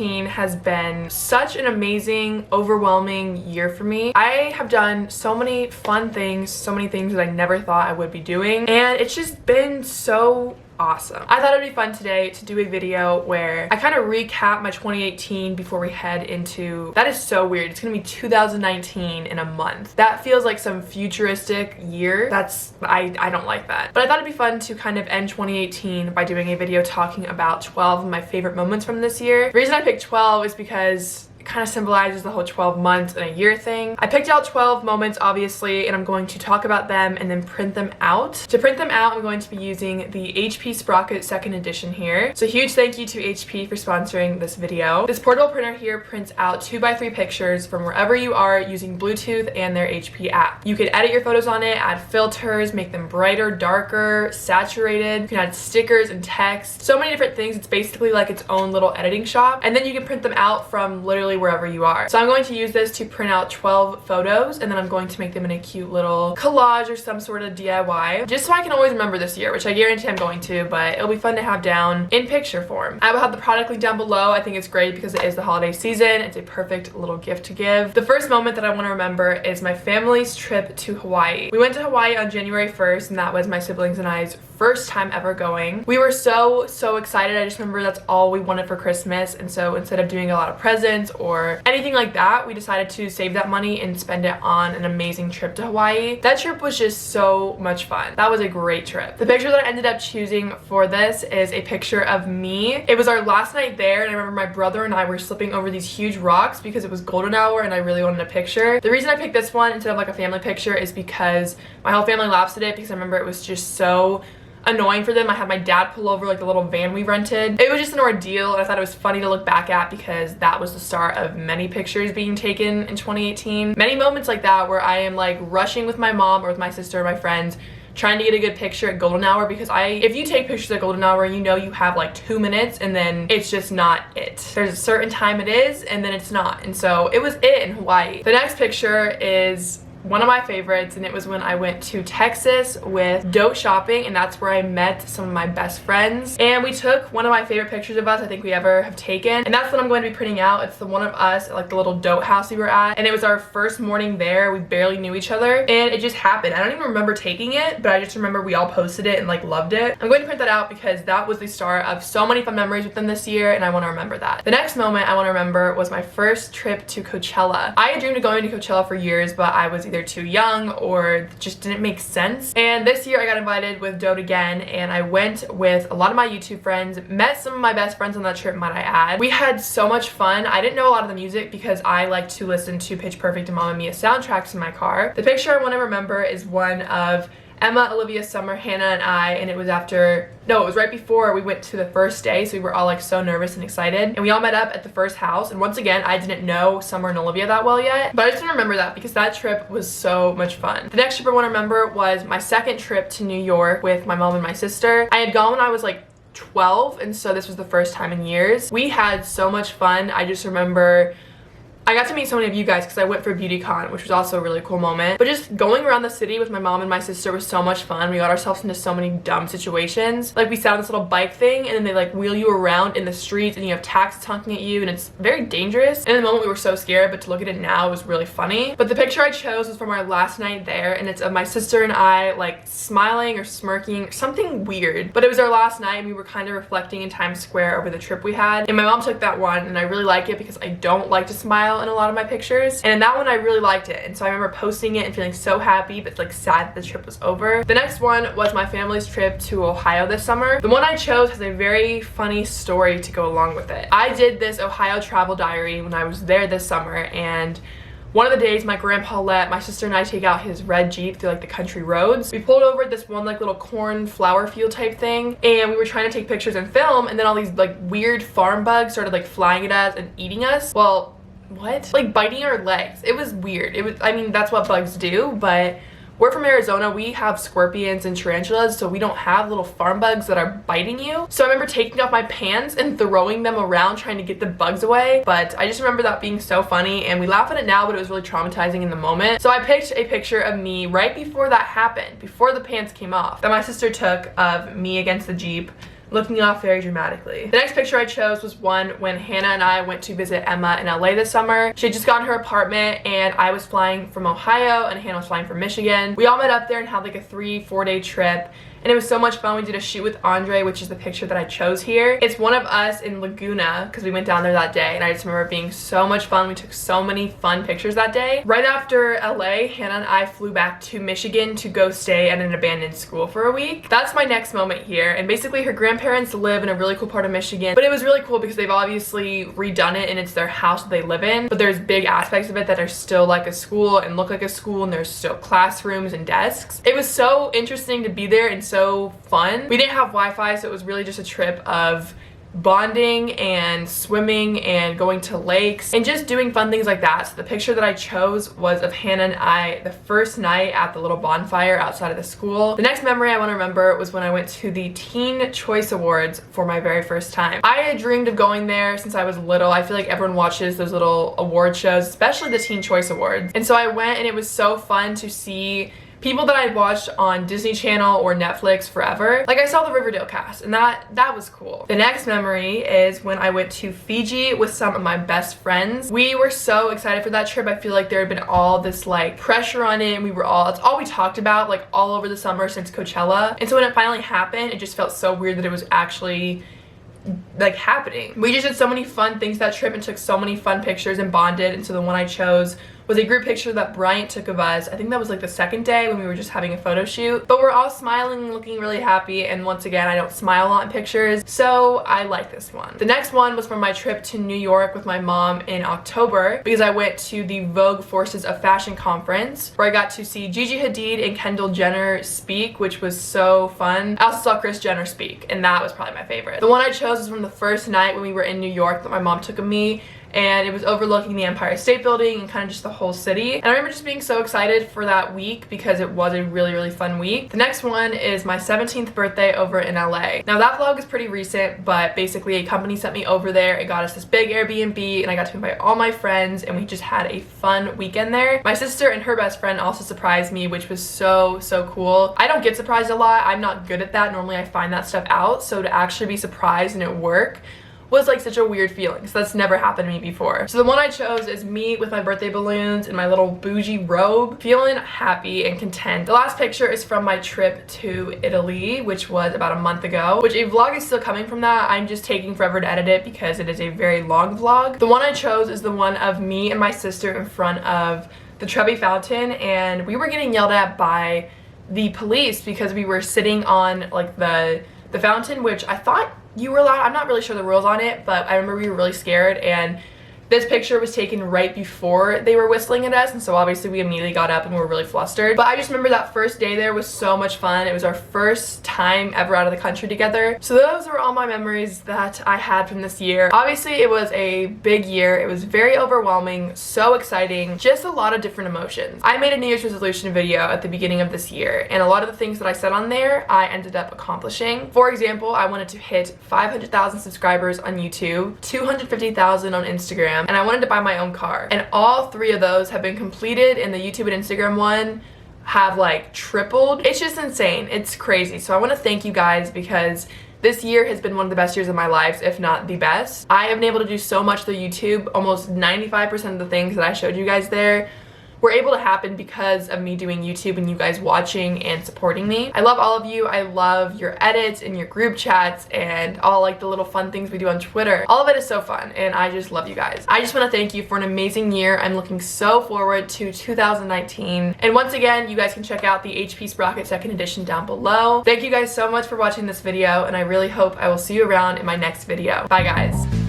2018 has been such an amazing, overwhelming year for me. I have done so many fun things, so many things that I never thought I would be doing, and it's just been so awesome. I thought it would be fun today to do a video where I kind of recap my 2018 before we head into, that is so weird, it's gonna be 2019 in a month. That feels like some futuristic year. I don't like that. But I thought it'd be fun to kind of end 2018 by doing a video talking about 12 of my favorite moments from this year. The reason I picked 12 is because kind of symbolizes the whole 12 months in a year thing. I picked out 12 moments obviously, and I'm going to talk about them and then print them out. To print them out, I'm going to be using the HP Sprocket 2nd edition here. So huge thank you to HP for sponsoring this video. This portable printer here prints out 2x3 pictures from wherever you are using Bluetooth and their HP app. You can edit your photos on it, add filters, make them brighter, darker, saturated. You can add stickers and text. So many different things. It's basically like its own little editing shop. And then you can print them out from literally wherever you are. So I'm going to use this to print out 12 photos, and then I'm going to make them in a cute little collage or some sort of DIY, just so I can always remember this year, which I guarantee I'm going to, but it'll be fun to have down in picture form. I will have the product link down below. I think it's great because it is the holiday season. It's a perfect little gift to give. The first moment that I want to remember is my family's trip to Hawaii. We went to Hawaii on January 1st, and that was my siblings and I's first time ever going. We were so excited. I just remember that's all we wanted for Christmas, and so instead of doing a lot of presents or anything like that, we decided to save that money and spend it on an amazing trip to Hawaii. That trip was just so much fun. That was a great trip. The picture that I ended up choosing for this is a picture of me. It was our last night there, and I remember my brother and I were slipping over these huge rocks because it was golden hour and I really wanted a picture. The reason I picked this one instead of like a family picture is because my whole family laughs at it, because I remember it was just so annoying for them. I had my dad pull over like the little van we rented. It was just an ordeal, and I thought it was funny to look back at because that was the start of many pictures being taken in 2018. Many moments like that where I am like rushing with my mom or with my sister or my friends trying to get a good picture at golden hour, because if you take pictures at golden hour, you know you have like 2 minutes and then it's just not it. There's a certain time it is and then it's not, and so it was it in Hawaii. The next picture is one of my favorites, and it was when I went to Texas with Dote Shopping, and that's where I met some of my best friends, and we took one of my favorite pictures of us I think we ever have taken, and that's what I'm going to be printing out. It's the one of us at like the little Dote house we were at, and it was our first morning there. We barely knew each other, and it just happened. I don't even remember taking it, but I just remember we all posted it and like loved it. I'm going to print that out because that was the start of so many fun memories with them this year, and I want to remember that. The next moment I want to remember was my first trip to Coachella. I had dreamed of going to Coachella for years, but I was either too young or just didn't make sense. And this year I got invited with Dote again, and I went with a lot of my YouTube friends, met some of my best friends on that trip, might I add. We had so much fun. I didn't know a lot of the music because I like to listen to Pitch Perfect and Mamma Mia soundtracks in my car. The picture I want to remember is one of Emma, Olivia, Summer, Hannah, and I, and it was right before we went to the first day, so we were all like so nervous and excited, and we all met up at the first house. And once again, I didn't know Summer and Olivia that well yet, but I just didn't remember that because that trip was so much fun. The next trip I want to remember was my second trip to New York with my mom and my sister. I had gone when I was like 12, and so this was the first time in years. We had so much fun. I just remember I got to meet so many of you guys because I went for BeautyCon, which was also a really cool moment. But just going around the city with my mom and my sister was so much fun. We got ourselves into so many dumb situations. Like, we sat on this little bike thing, and then they like wheel you around in the streets, and you have taxis honking at you, and it's very dangerous. And in the moment we were so scared, but to look at it now, it was really funny. But the picture I chose was from our last night there, and it's of my sister and I like smiling or smirking, something weird. But it was our last night, and we were kind of reflecting in Times Square over the trip we had. And my mom took that one, and I really like it because I don't like to smile in a lot of my pictures, and in that one I really liked it, and so I remember posting it and feeling so happy but like sad that the trip was over. The next one was my family's trip to Ohio this summer. The one I chose has a very funny story to go along with it. I did this Ohio travel diary when I was there this summer, and one of the days my grandpa let my sister and I take out his red Jeep through like the country roads. We pulled over at this one like little corn flower field type thing, and we were trying to take pictures and film, and then all these like weird farm bugs started like flying at us and eating us. Well, what? Like biting our legs. It was weird. I mean, that's what bugs do, but we're from Arizona. We have scorpions and tarantulas, so we don't have little farm bugs that are biting you. So I remember taking off my pants and throwing them around trying to get the bugs away, but I just remember that being so funny, and we laugh at it now, but it was really traumatizing in the moment. So I picked a picture of me right before that happened, before the pants came off, that my sister took of me against the Jeep looking off very dramatically. The next picture I chose was one when Hannah and I went to visit Emma in LA this summer. She had just gotten her apartment and I was flying from Ohio and Hannah was flying from Michigan. We all met up there and had like a 3-4 day trip. And it was so much fun. We did a shoot with Andre, which is the picture that I chose here. It's one of us in Laguna because we went down there that day, and I just remember it being so much fun. We took so many fun pictures that day. Right after LA, Hannah and I flew back to Michigan to go stay at an abandoned school for a week. That's my next moment here, and basically her grandparents live in a really cool part of Michigan, but it was really cool because they've obviously redone it and it's their house that they live in, but there's big aspects of it that are still like a school and look like a school, and there's still classrooms and desks. It was so interesting to be there and so fun. We didn't have Wi-Fi, so it was really just a trip of bonding and swimming and going to lakes and just doing fun things like that. So the picture that I chose was of Hannah and I the first night at the little bonfire outside of the school. The next memory I want to remember was when I went to the Teen Choice Awards for my very first time. I had dreamed of going there since I was little. I feel like everyone watches those little award shows, especially the Teen Choice Awards. And so I went, and it was so fun to see people that I'd watched on Disney Channel or Netflix forever. Like, I saw the Riverdale cast, and that was cool. The next memory is when I went to Fiji with some of my best friends. We were so excited for that trip. I feel like there had been all this like pressure on it, and it's all we talked about like all over the summer since Coachella. And so when it finally happened, it just felt so weird that it was actually like happening. We just did so many fun things that trip and took so many fun pictures and bonded. And so the one I chose was a group picture that Bryant took of us. I think that was like the second day when we were just having a photo shoot, but we're all smiling and looking really happy. And once again, I don't smile a lot in pictures, so I like this one. The next one was from my trip to New York with my mom in October, because I went to the Vogue Forces of Fashion conference where I got to see Gigi Hadid and Kendall Jenner speak, which was so fun. I also saw Kris Jenner speak, and that was probably my favorite. The one I chose was from the first night when we were in New York that my mom took of me, and it was overlooking the Empire State Building and kind of just the whole city. And I remember just being so excited for that week because it was a really, really fun week. The next one is my 17th birthday over in LA. Now that vlog is pretty recent, but basically a company sent me over there. It got us this big Airbnb, and I got to invite all my friends, and we just had a fun weekend there. My sister and her best friend also surprised me, which was so cool. I don't get surprised a lot. I'm not good at that. Normally I find that stuff out, so to actually be surprised and it work was like such a weird feeling. So that's never happened to me before. So the one I chose is me with my birthday balloons and my little bougie robe, feeling happy and content. The last picture is from my trip to Italy, which was about a month ago, which a vlog is still coming from that. I'm just taking forever to edit it because it is a very long vlog. The one I chose is the one of me and my sister in front of the Trevi Fountain, and we were getting yelled at by the police because we were sitting on like the fountain, which I thought you were allowed. I'm not really sure the rules on it, but I remember we were really scared, and this picture was taken right before they were whistling at us, and so obviously we immediately got up and were really flustered. But I just remember that first day there was so much fun. It was our first time ever out of the country together. So those were all my memories that I had from this year. Obviously it was a big year. It was very overwhelming, so exciting, just a lot of different emotions. I made a New Year's resolution video at the beginning of this year, and a lot of the things that I said on there I ended up accomplishing. For example, I wanted to hit 500,000 subscribers on YouTube, 250,000 on Instagram, and I wanted to buy my own car. And all three of those have been completed, and the YouTube and Instagram one have like tripled. It's just insane. It's crazy. So I want to thank you guys because this year has been one of the best years of my life, if not the best. I have been able to do so much through YouTube. Almost 95% of the things that I showed you guys there were able to happen because of me doing YouTube and you guys watching and supporting me. I love all of you. I love your edits and your group chats and all like the little fun things we do on Twitter. All of it is so fun, and I just love you guys. I just want to thank you for an amazing year. I'm looking so forward to 2019. And once again, you guys can check out the HP Sprocket 2nd edition down below. Thank you guys so much for watching this video, and I really hope I will see you around in my next video. Bye guys.